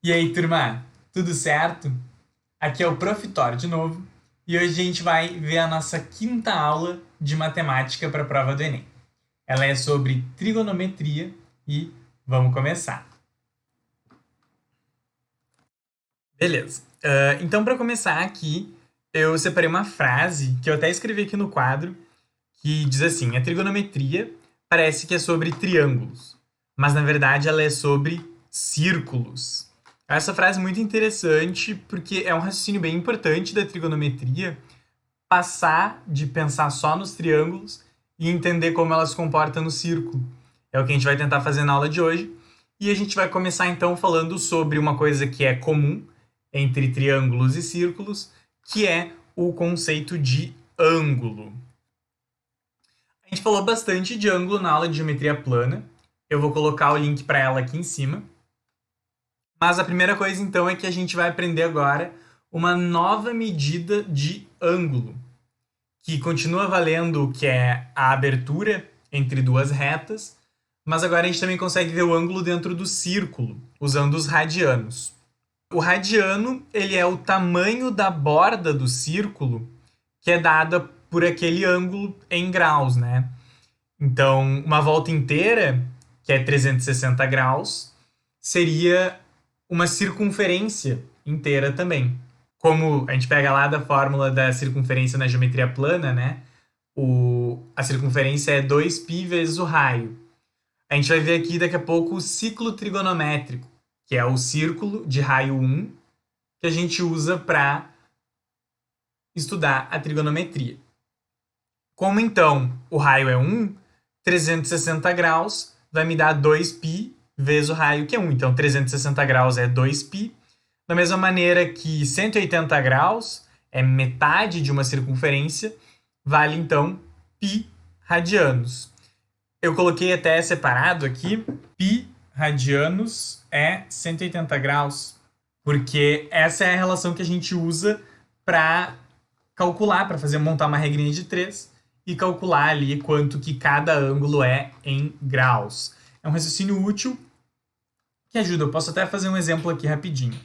E aí, turma, tudo certo? Aqui é o Prof. Thor de novo, e hoje a gente vai ver a nossa quinta aula de matemática para a prova do Enem. Ela é sobre trigonometria e vamos começar. Beleza. Então, para começar aqui, eu separei uma frase que eu até escrevi aqui no quadro, que diz assim: a trigonometria parece que é sobre triângulos, mas na verdade ela é sobre círculos. Essa frase é muito interessante porque é um raciocínio bem importante da trigonometria passar de pensar só nos triângulos e entender como ela se comporta no círculo. É o que a gente vai tentar fazer na aula de hoje. E a gente vai começar então falando sobre uma coisa que é comum entre triângulos e círculos, que é o conceito de ângulo. A gente falou bastante de ângulo na aula de geometria plana. Eu vou colocar o link para ela aqui em cima. Mas a primeira coisa então é que a gente vai aprender agora uma nova medida de ângulo, que continua valendo, que é a abertura entre duas retas, mas agora a gente também consegue ver o ângulo dentro do círculo, usando os radianos. O radiano, ele é o tamanho da borda do círculo, que é dada por aquele ângulo em graus, né? Então, uma volta inteira, que é 360 graus, seria uma circunferência inteira também. Como a gente pega lá da fórmula da circunferência na geometria plana, né? A circunferência é 2π vezes o raio. A gente vai ver aqui daqui a pouco o ciclo trigonométrico, que é o círculo de raio 1, que a gente usa para estudar a trigonometria. Como então o raio é 1, 360 graus vai me dar 2π vezes o raio, que é 1. Então, 360 graus é 2π. Da mesma maneira que 180 graus é metade de uma circunferência, vale então π radianos. Eu coloquei até separado aqui, π radianos é 180 graus, porque essa é a relação que a gente usa para calcular, para montar uma regrinha de 3 e calcular ali quanto que cada ângulo é em graus. É um raciocínio útil que ajuda. Eu posso até fazer um exemplo aqui rapidinho.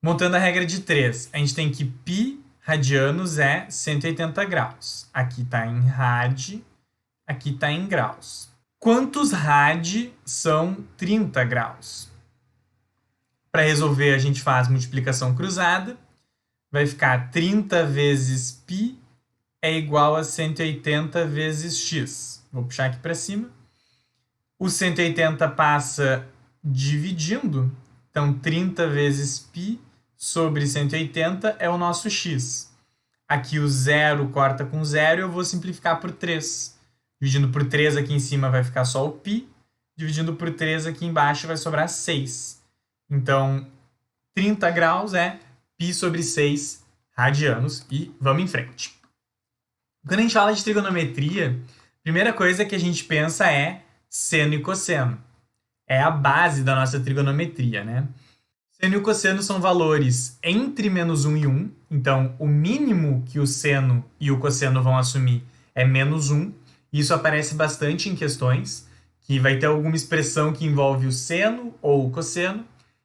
Montando a regra de 3, a gente tem que π radianos é 180 graus. Aqui está em rad, aqui está em graus. Quantos rad são 30 graus? Para resolver, a gente faz multiplicação cruzada. Vai ficar 30 vezes π é igual a 180 vezes x. Vou puxar aqui para cima. O 180 passa dividindo. Então, 30 vezes π sobre 180 é o nosso x. Aqui o zero corta com zero e eu vou simplificar por 3. Dividindo por 3 aqui em cima vai ficar só o π. Dividindo por 3 aqui embaixo vai sobrar 6. Então, 30 graus é π sobre 6 radianos. E vamos em frente. Quando a gente fala de trigonometria, a primeira coisa que a gente pensa é seno e cosseno. É a base da nossa trigonometria, né? Seno e o cosseno são valores entre -1 e 1. Então, o mínimo que o seno e o cosseno vão assumir é -1. Isso aparece bastante em questões, que vai ter alguma expressão que envolve o seno ou o cosseno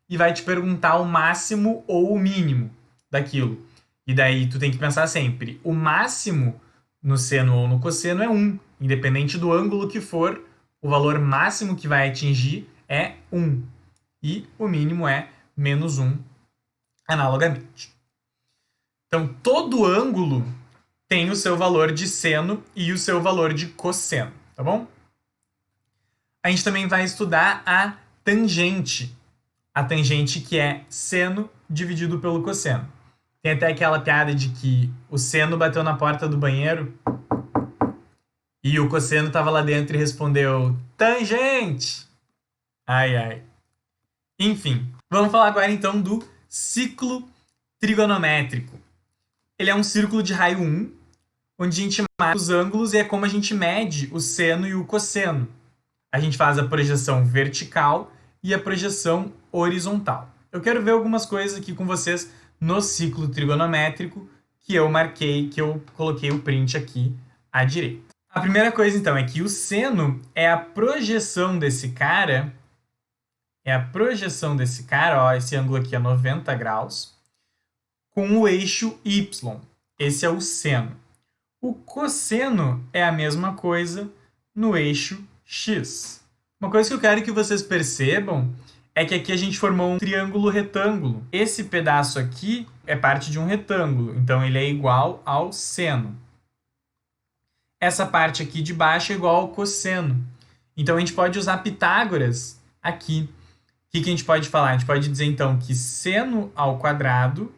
e vai te perguntar o máximo ou o mínimo daquilo. E daí tu tem que pensar sempre, o máximo no seno ou no cosseno é 1. Independente do ângulo que for, o valor máximo que vai atingir é 1. E o mínimo é -1, analogamente. Então, todo ângulo tem o seu valor de seno e o seu valor de cosseno, tá bom? A gente também vai estudar a tangente. A tangente que é seno dividido pelo cosseno. Tem até aquela piada de que o seno bateu na porta do banheiro e o cosseno estava lá dentro e respondeu tangente! Ai, ai. Enfim, vamos falar agora então do ciclo trigonométrico. Ele é um círculo de raio 1, onde a gente marca os ângulos e é como a gente mede o seno e o cosseno. A gente faz a projeção vertical e a projeção horizontal. Eu quero ver algumas coisas aqui com vocês no ciclo trigonométrico que eu marquei, que eu coloquei o print aqui à direita. A primeira coisa, então, é que o seno é a projeção desse cara é a projeção desse cara, ó, esse ângulo aqui é 90 graus, com o eixo y. Esse é o seno. O cosseno é a mesma coisa no eixo x. Uma coisa que eu quero que vocês percebam é que aqui a gente formou um triângulo retângulo. Esse pedaço aqui é parte de um retângulo, então ele é igual ao seno. Essa parte aqui de baixo é igual ao cosseno. Então a gente pode usar Pitágoras aqui. O que a gente pode falar? A gente pode dizer então que seno ao quadrado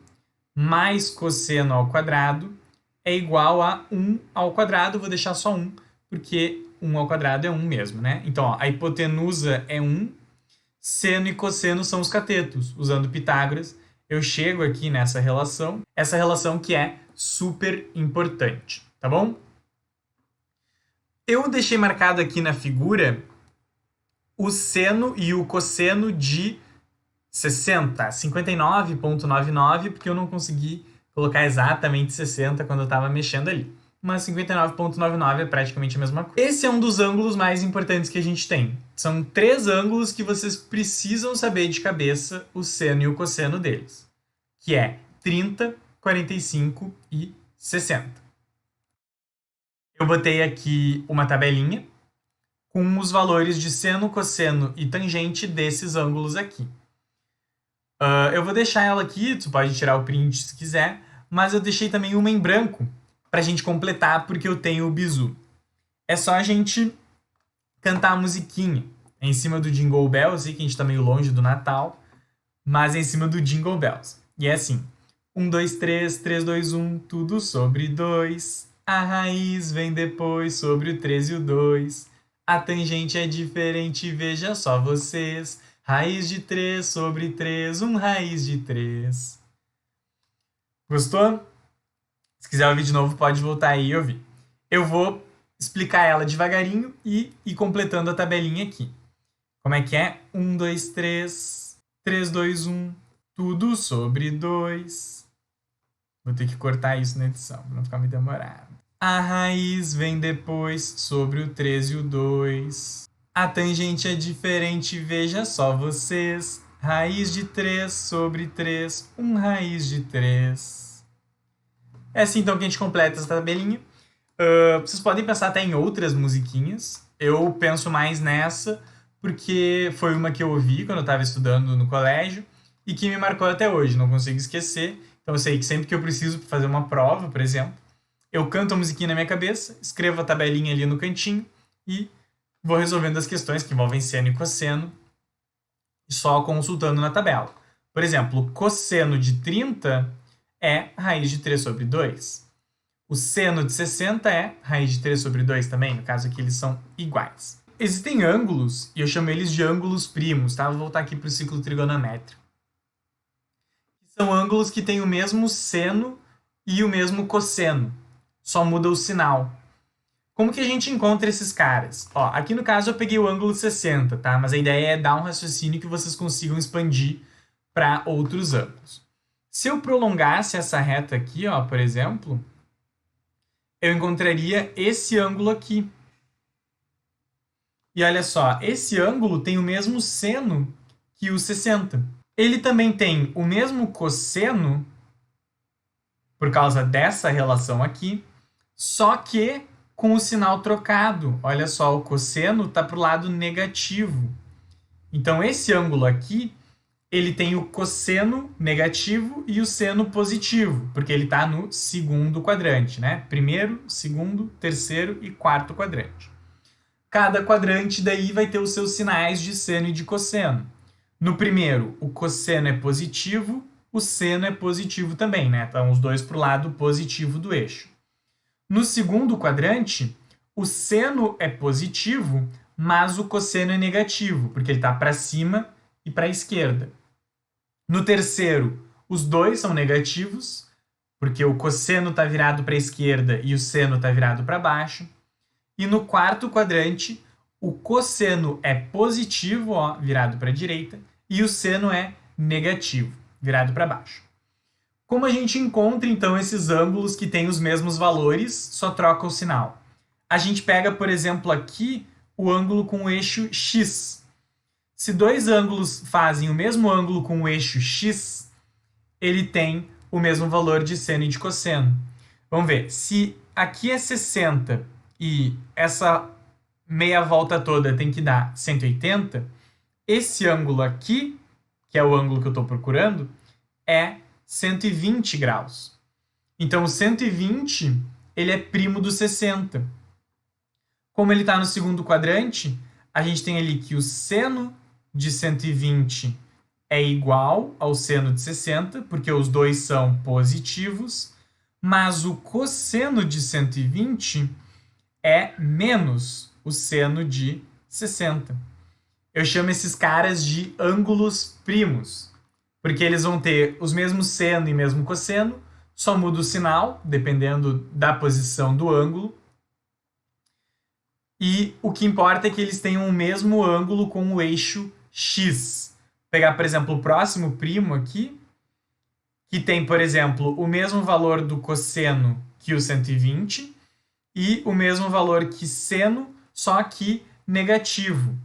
mais cosseno ao quadrado é igual a 1 ao quadrado. Vou deixar só 1, porque 1 ao quadrado é 1 mesmo, né? Então, ó, a hipotenusa é 1, seno e cosseno são os catetos. Usando Pitágoras, eu chego aqui nessa relação, essa relação que é super importante, tá bom? Eu deixei marcado aqui na figura o seno e o cosseno de 60, 59,99, porque eu não consegui colocar exatamente 60 quando eu estava mexendo ali. Mas 59,99 é praticamente a mesma coisa. Esse é um dos ângulos mais importantes que a gente tem. São 3 ângulos que vocês precisam saber de cabeça o seno e o cosseno deles, que é 30, 45 e 60. Eu botei aqui uma tabelinha com os valores de seno, cosseno e tangente desses ângulos aqui. Eu vou deixar ela aqui, tu pode tirar o print se quiser, mas eu deixei também uma em branco para a gente completar, porque eu tenho o bizu. É só a gente cantar a musiquinha. É em cima do Jingle Bells, sei que a gente está meio longe do Natal, mas é em cima do Jingle Bells. E é assim: 1, 2, 3, 3, 2, 1, tudo sobre 2. A raiz vem depois sobre o 3 e o 2. A tangente é diferente, veja só vocês. Raiz de 3 sobre 3, raiz de 3. Gostou? Se quiser ouvir de novo, pode voltar aí e ouvir. Eu vou explicar ela devagarinho e ir completando a tabelinha aqui. Como é que é? 1, 2, 3, 3, 2, 1, tudo sobre 2. Vou ter que cortar isso na edição, para não ficar muito demorado. A raiz vem depois sobre o 3 e o 2. A tangente é diferente, veja só vocês. Raiz de 3 sobre 3, raiz de 3. É assim então que a gente completa essa tabelinha. Vocês podem pensar até em outras musiquinhas. Eu penso mais nessa, porque foi uma que eu ouvi quando eu estava estudando no colégio e que me marcou até hoje, não consigo esquecer. Então eu sei que sempre que eu preciso fazer uma prova, por exemplo, eu canto a musiquinha na minha cabeça, escrevo a tabelinha ali no cantinho e vou resolvendo as questões que envolvem seno e cosseno só consultando na tabela. Por exemplo, cosseno de 30 é raiz de 3 sobre 2. O seno de 60 é raiz de 3 sobre 2 também, no caso aqui eles são iguais. Existem ângulos, e eu chamo eles de ângulos primos, tá? Vou voltar aqui para o ciclo trigonométrico. São ângulos que têm o mesmo seno e o mesmo cosseno, só muda o sinal. Como que a gente encontra esses caras? Ó, aqui no caso eu peguei o ângulo 60, tá? Mas a ideia é dar um raciocínio que vocês consigam expandir para outros ângulos. Se eu prolongasse essa reta aqui, ó, por exemplo, eu encontraria esse ângulo aqui. E olha só, esse ângulo tem o mesmo seno que o 60. Ele também tem o mesmo cosseno, por causa dessa relação aqui, só que com o sinal trocado. Olha só, o cosseno está para o lado negativo. Então, esse ângulo aqui, ele tem o cosseno negativo e o seno positivo, porque ele está no segundo quadrante, né? Primeiro, segundo, terceiro e quarto quadrante. Cada quadrante daí vai ter os seus sinais de seno e de cosseno. No primeiro, o cosseno é positivo, o seno é positivo também, né? Então, os dois para o lado positivo do eixo. No segundo quadrante, o seno é positivo, mas o cosseno é negativo, porque ele está para cima e para a esquerda. No terceiro, os dois são negativos, porque o cosseno está virado para a esquerda e o seno está virado para baixo. E no quarto quadrante, o cosseno é positivo, ó, virado para a direita, e o seno é negativo, virado para baixo. Como a gente encontra, então, esses ângulos que têm os mesmos valores, só troca o sinal? A gente pega, por exemplo, aqui o ângulo com o eixo x. Se dois ângulos fazem o mesmo ângulo com o eixo x, ele tem o mesmo valor de seno e de cosseno. Vamos ver, se aqui é 60 e essa meia volta toda tem que dar 180, esse ângulo aqui, que é o ângulo que eu estou procurando, é 120 graus. Então, o 120, ele é primo do 60. Como ele está no segundo quadrante, a gente tem ali que o seno de 120 é igual ao seno de 60, porque os dois são positivos, mas o cosseno de 120 é menos o seno de 60. Eu chamo esses caras de ângulos primos, porque eles vão ter os mesmos seno e mesmo cosseno, só muda o sinal, dependendo da posição do ângulo. E o que importa é que eles tenham o mesmo ângulo com o eixo x. Vou pegar, por exemplo, o próximo primo aqui, que tem, por exemplo, o mesmo valor do cosseno que o 120 e o mesmo valor que seno, só que negativo.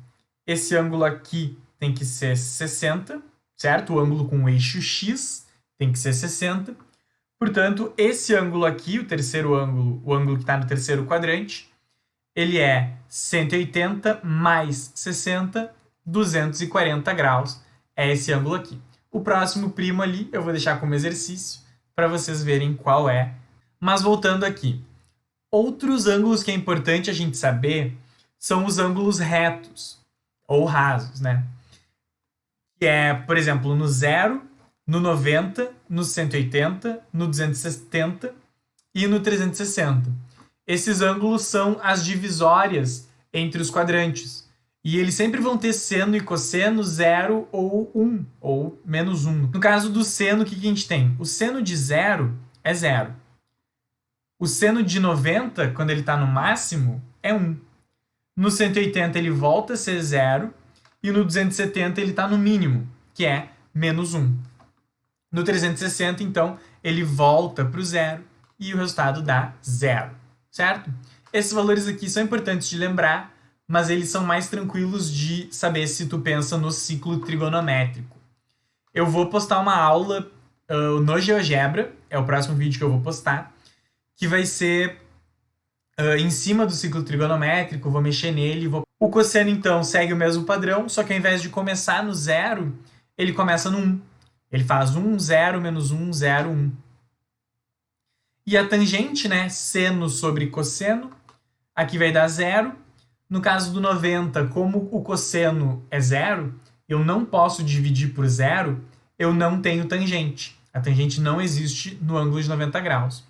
Esse ângulo aqui tem que ser 60, certo? O ângulo com o eixo x tem que ser 60. Portanto, esse ângulo aqui, o terceiro ângulo, o ângulo que está no terceiro quadrante, ele é 180 mais 60, 240 graus. É esse ângulo aqui. O próximo primo ali eu vou deixar como exercício para vocês verem qual é. Mas voltando aqui, outros ângulos que é importante a gente saber são os ângulos retos, ou rasos, né? Que é, por exemplo, no 0, no 90, no 180, no 270 e no 360. Esses ângulos são as divisórias entre os quadrantes. E eles sempre vão ter seno e cosseno 0 ou 1, ou menos 1. No caso do seno, o que a gente tem? O seno de 0 é 0. O seno de 90, quando ele está no máximo, é 1. No 180 ele volta a ser 0. E no 270 ele está no mínimo, que é menos 1. No 360, então, ele volta para o 0 e o resultado dá 0. Certo? Esses valores aqui são importantes de lembrar, mas eles são mais tranquilos de saber se tu pensa no ciclo trigonométrico. Eu vou postar uma aula no GeoGebra, é o próximo vídeo que eu vou postar, que vai ser em cima do ciclo trigonométrico, vou mexer nele. O cosseno, então, segue o mesmo padrão, só que ao invés de começar no 0, ele começa no 1. Ele faz 1, 0, menos 1, 0, 1. E a tangente, né, seno sobre cosseno, aqui vai dar 0. No caso do 90, como o cosseno é 0, eu não posso dividir por 0, eu não tenho tangente. A tangente não existe no ângulo de 90 graus.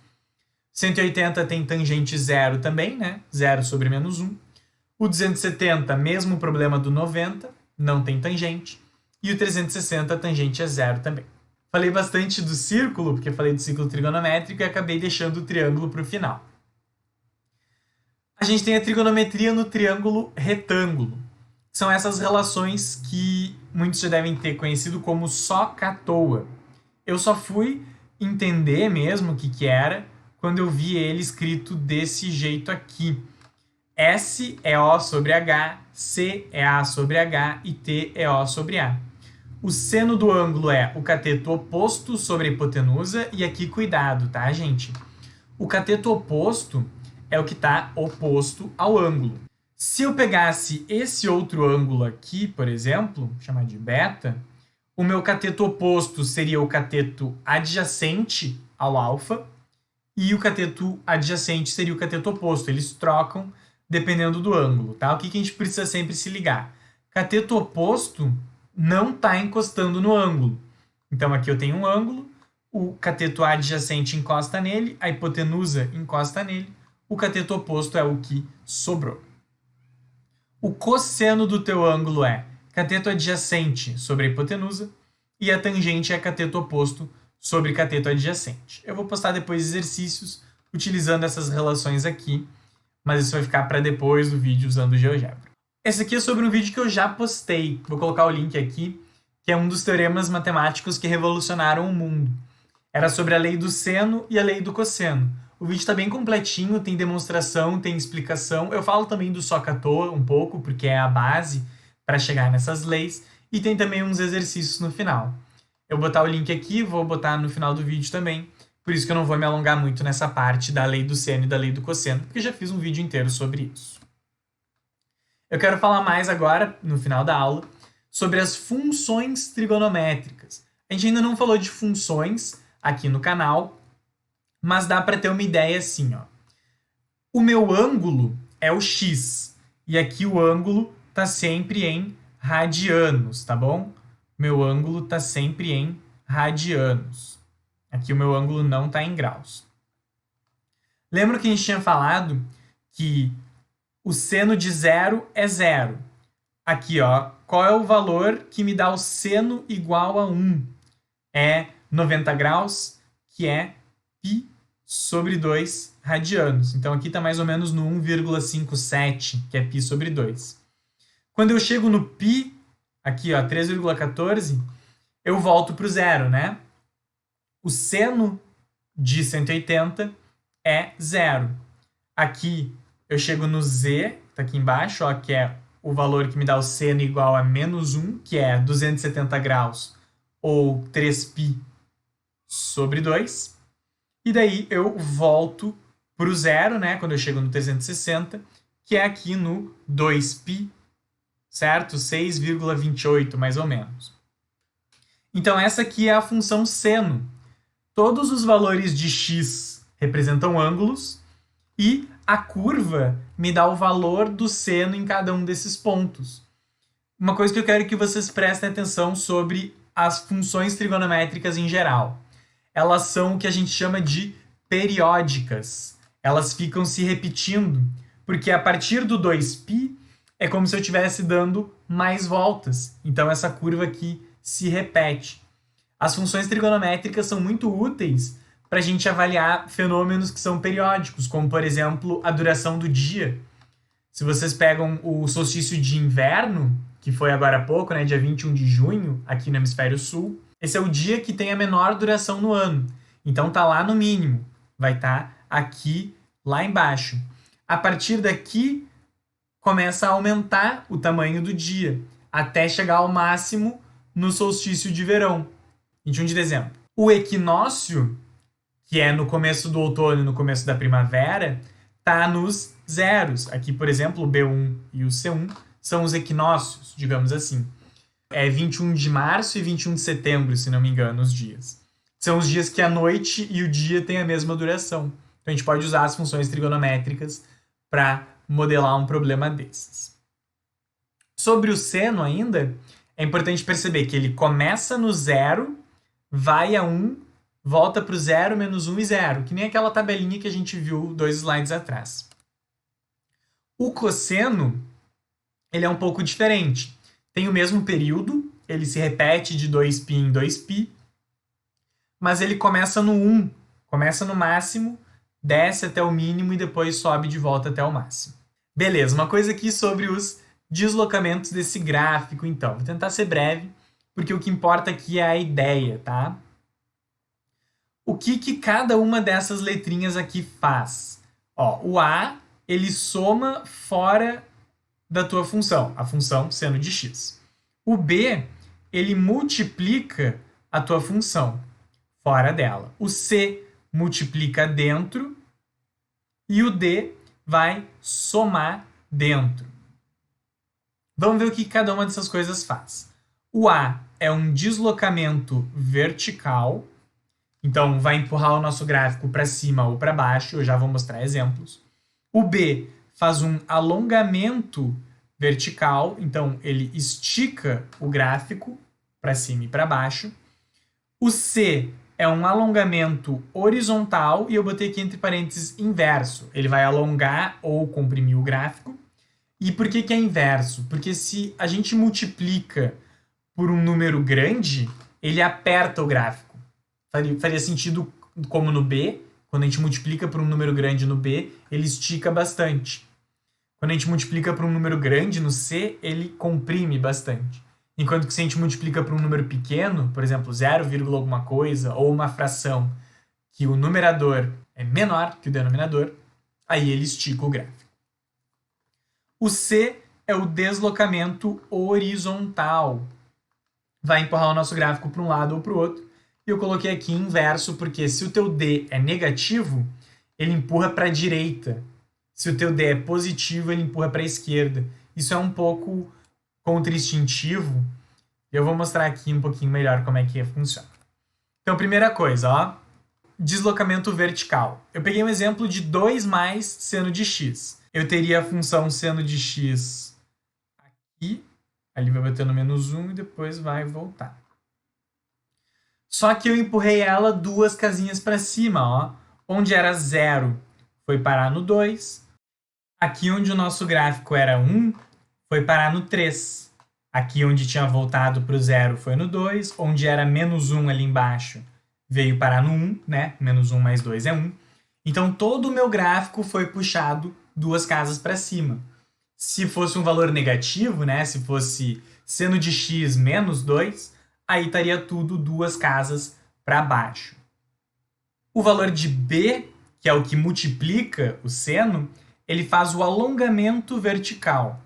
180 tem tangente 0 também, né? 0 sobre menos 1. O 270, mesmo problema do 90, não tem tangente. E o 360, a tangente é 0 também. Falei bastante do círculo, porque falei do ciclo trigonométrico e acabei deixando o triângulo para o final. A gente tem a trigonometria no triângulo retângulo. São essas relações que muitos já devem ter conhecido como SOHCAHTOA. Eu só fui entender mesmo o que era quando eu vi ele escrito desse jeito aqui. S é O sobre H, C é A sobre H e T é O sobre A. O seno do ângulo é o cateto oposto sobre a hipotenusa, e aqui cuidado, tá, gente? O cateto oposto é o que está oposto ao ângulo. Se eu pegasse esse outro ângulo aqui, por exemplo, vou chamar de beta, o meu cateto oposto seria o cateto adjacente ao alfa, e o cateto adjacente seria o cateto oposto. Eles trocam dependendo do ângulo, tá? O que a gente precisa sempre se ligar? Cateto oposto não está encostando no ângulo. Então aqui eu tenho um ângulo, o cateto adjacente encosta nele, a hipotenusa encosta nele, o cateto oposto é o que sobrou. O cosseno do teu ângulo é cateto adjacente sobre a hipotenusa e a tangente é cateto oposto sobre cateto adjacente. Eu vou postar depois exercícios utilizando essas relações aqui, mas isso vai ficar para depois do vídeo usando o GeoGebra. Esse aqui é sobre um vídeo que eu já postei, vou colocar o link aqui, que é um dos teoremas matemáticos que revolucionaram o mundo. Era sobre a lei do seno e a lei do cosseno. O vídeo está bem completinho, tem demonstração, tem explicação. Eu falo também do SOHCAHTOA um pouco, porque é a base para chegar nessas leis, e tem também uns exercícios no final. Eu vou botar o link aqui, vou botar no final do vídeo também, por isso que eu não vou me alongar muito nessa parte da lei do seno e da lei do cosseno, porque já fiz um vídeo inteiro sobre isso. Eu quero falar mais agora, no final da aula, sobre as funções trigonométricas. A gente ainda não falou de funções aqui no canal, mas dá para ter uma ideia assim, ó. O meu ângulo é o x, e aqui o ângulo está sempre em radianos, tá bom? Meu ângulo está sempre em radianos. Aqui o meu ângulo não está em graus. Lembra que a gente tinha falado que o seno de zero é zero. Aqui, ó, qual é o valor que me dá o seno igual a 1? É 90 graus, que é π sobre 2 radianos. Então, aqui está mais ou menos no 1,57, que é π sobre 2. Quando eu chego no π, aqui, ó, 3,14, eu volto para o zero, né? O seno de 180 é zero. Aqui, eu chego no z, tá aqui embaixo, ó, que é o valor que me dá o seno igual a menos 1, que é 270 graus, ou 3π sobre 2. E daí eu volto para o zero, né, quando eu chego no 360, que é aqui no 2π, certo? 6,28, mais ou menos. Então, essa aqui é a função seno. Todos os valores de x representam ângulos e a curva me dá o valor do seno em cada um desses pontos. Uma coisa que eu quero que vocês prestem atenção sobre as funções trigonométricas em geral. Elas são o que a gente chama de periódicas. Elas ficam se repetindo, porque a partir do 2π é como se eu estivesse dando mais voltas. Então essa curva aqui se repete. As funções trigonométricas são muito úteis para a gente avaliar fenômenos que são periódicos, como, por exemplo, a duração do dia. Se vocês pegam o solstício de inverno, que foi agora há pouco, né, dia 21 de junho, aqui no hemisfério sul, esse é o dia que tem a menor duração no ano. Então tá lá no mínimo, vai estar aqui, lá embaixo. A partir daqui, começa a aumentar o tamanho do dia, até chegar ao máximo no solstício de verão, 21 de dezembro. O equinócio, que é no começo do outono e no começo da primavera, tá nos zeros. Aqui, por exemplo, o B1 e o C1 são os equinócios, digamos assim. É 21 de março e 21 de setembro, se não me engano, os dias. São os dias que a noite e o dia têm a mesma duração. Então a gente pode usar as funções trigonométricas para modelar um problema desses. Sobre o seno ainda, é importante perceber que ele começa no zero, vai a 1, volta para o 0, menos 1 e 0, que nem aquela tabelinha que a gente viu 2 slides atrás. O cosseno, ele é um pouco diferente. Tem o mesmo período, ele se repete de 2π em 2π, mas ele começa no 1, começa no máximo, desce até o mínimo e depois sobe de volta até o máximo. Beleza, uma coisa aqui sobre os deslocamentos desse gráfico, então. Vou tentar ser breve, porque o que importa aqui é a ideia, tá? O que cada uma dessas letrinhas aqui faz? Ó, o A, ele soma fora da tua função, a função seno de x. O B, ele multiplica a tua função fora dela. O C multiplica dentro e o D vai somar dentro. Vamos ver o que cada uma dessas coisas faz. O A é um deslocamento vertical, então vai empurrar o nosso gráfico para cima ou para baixo, eu já vou mostrar exemplos. O B faz um alongamento vertical, então ele estica o gráfico para cima e para baixo. O C é um alongamento horizontal, e eu botei aqui entre parênteses inverso. Ele vai alongar ou comprimir o gráfico. E por que é inverso? Porque se a gente multiplica por um número grande, ele aperta o gráfico. Faria sentido como no B, quando a gente multiplica por um número grande no B, ele estica bastante. Quando a gente multiplica por um número grande no C, ele comprime bastante. Enquanto que se a gente multiplica por um número pequeno, por exemplo, 0, alguma coisa, ou uma fração, que o numerador é menor que o denominador, aí ele estica o gráfico. O C é o deslocamento horizontal. Vai empurrar o nosso gráfico para um lado ou para o outro. E eu coloquei aqui inverso, porque se o teu D é negativo, ele empurra para a direita. Se o teu D é positivo, ele empurra para a esquerda. Isso é um pouco contra-instintivo. Eu vou mostrar aqui um pouquinho melhor como é que funciona. Então, primeira coisa, ó, deslocamento vertical. Eu peguei um exemplo de 2 mais seno de x. Eu teria a função seno de x aqui, ali vai bater no -1 e depois vai voltar. Só que eu empurrei ela 2 casinhas para cima, ó. Onde era 0 foi parar no 2. Aqui onde o nosso gráfico era 1 foi parar no 3. Aqui onde tinha voltado para o 0 foi no 2. Onde era -1 ali embaixo veio parar no 1, né? -1 mais 2 é 1. Então todo o meu gráfico foi puxado 2 casas para cima. Se fosse um valor negativo, né? Se fosse seno de x menos 2, aí estaria tudo 2 casas para baixo. O valor de b, que é o que multiplica o seno, ele faz o alongamento vertical.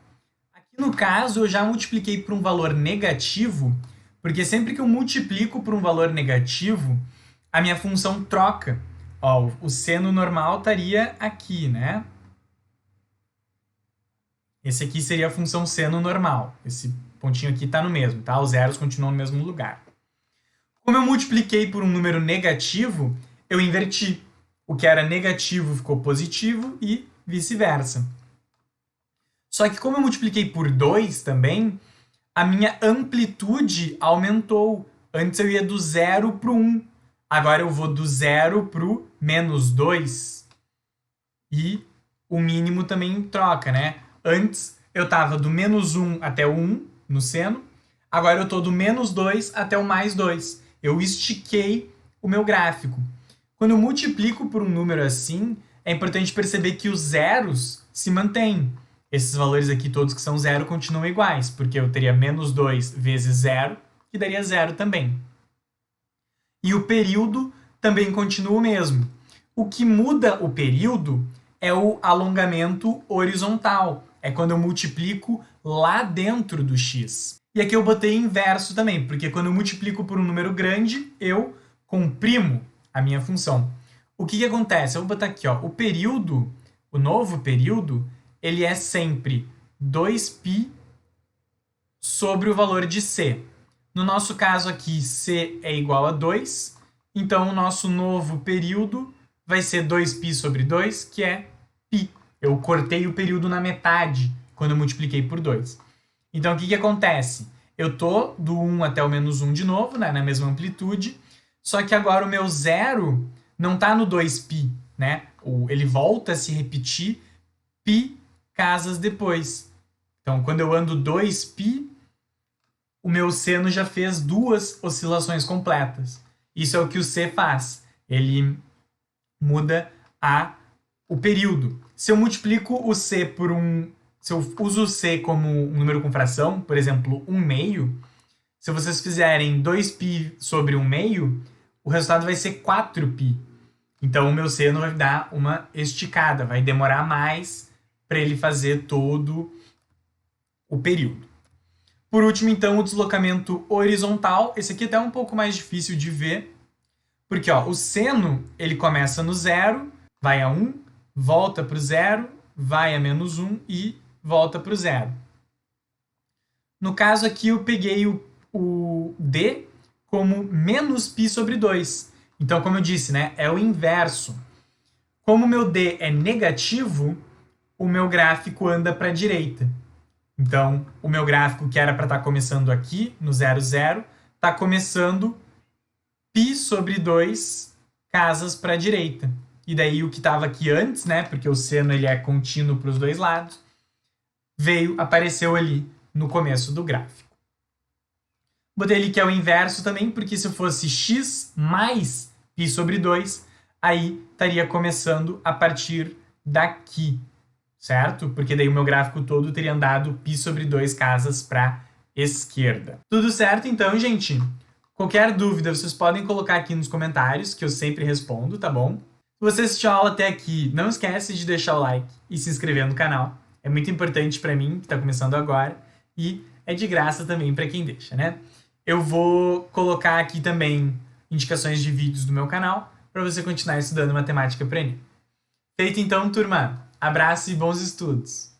Aqui no caso eu já multipliquei por um valor negativo, porque sempre que eu multiplico por um valor negativo, a minha função troca. Ó, o seno normal estaria aqui, né? Esse aqui seria a função seno normal. Esse pontinho aqui está no mesmo, tá? Os zeros continuam no mesmo lugar. Como eu multipliquei por um número negativo, eu inverti. O que era negativo ficou positivo e vice-versa. Só que como eu multipliquei por 2 também, a minha amplitude aumentou. Antes eu ia do 0 para o 1. Agora eu vou do 0 para o -2. E o mínimo também troca, né? Antes eu estava do -1 até o 1 no seno. Agora eu estou do -2 até o +2. Eu estiquei o meu gráfico. Quando eu multiplico por um número assim, é importante perceber que os zeros se mantêm. Esses valores aqui todos que são 0 continuam iguais, porque eu teria -2 vezes 0, que daria 0 também. E o período também continua o mesmo. O que muda o período é o alongamento horizontal. É quando eu multiplico lá dentro do x. E aqui eu botei inverso também, porque quando eu multiplico por um número grande, eu comprimo a minha função. O que acontece? Eu vou botar aqui, ó, o período, o novo período, ele é sempre 2π sobre o valor de c. No nosso caso aqui, c é igual a 2, então o nosso novo período vai ser 2π sobre 2, que é π. Eu cortei o período na metade quando eu multipliquei por 2. Então, o que acontece? Eu tô do 1 até o -1 de novo, né, na mesma amplitude, só que agora o meu zero não está no 2π, né? Ele volta a se repetir π casas depois. Então, quando eu ando 2π, o meu seno já fez 2 oscilações completas. Isso é o que o C faz. Ele muda o período. Se eu multiplico o C por se eu uso o C como um número com fração, por exemplo, 1/2, se vocês fizerem 2π sobre 1/2, o resultado vai ser 4π. Então, o meu seno vai dar uma esticada, vai demorar mais para ele fazer todo o período. Por último, então, o deslocamento horizontal. Esse aqui é até um pouco mais difícil de ver, porque ó, o seno ele começa no 0, vai a 1, volta para o 0, vai a -1 e volta para o 0. No caso aqui, eu peguei o D como -π sobre 2. Então, como eu disse, né, é o inverso. Como o meu D é negativo, o meu gráfico anda para a direita. Então, o meu gráfico, que era para estar começando aqui, no 0, 0, está começando π sobre 2 casas para a direita. E daí o que estava aqui antes, né, porque o seno ele é contínuo para os dois lados, apareceu ali no começo do gráfico. Botei ali que é o inverso também, porque se fosse x mais π sobre 2, aí estaria começando a partir daqui, certo? Porque daí o meu gráfico todo teria andado π sobre 2 casas para a esquerda. Tudo certo então, gente? Qualquer dúvida vocês podem colocar aqui nos comentários, que eu sempre respondo, tá bom? Se você assistiu a aula até aqui, não esquece de deixar o like e se inscrever no canal. É muito importante para mim, que está começando agora, e é de graça também para quem deixa, né? Eu vou colocar aqui também indicações de vídeos do meu canal para você continuar estudando matemática para Enem. Feito então, turma. Abraço e bons estudos!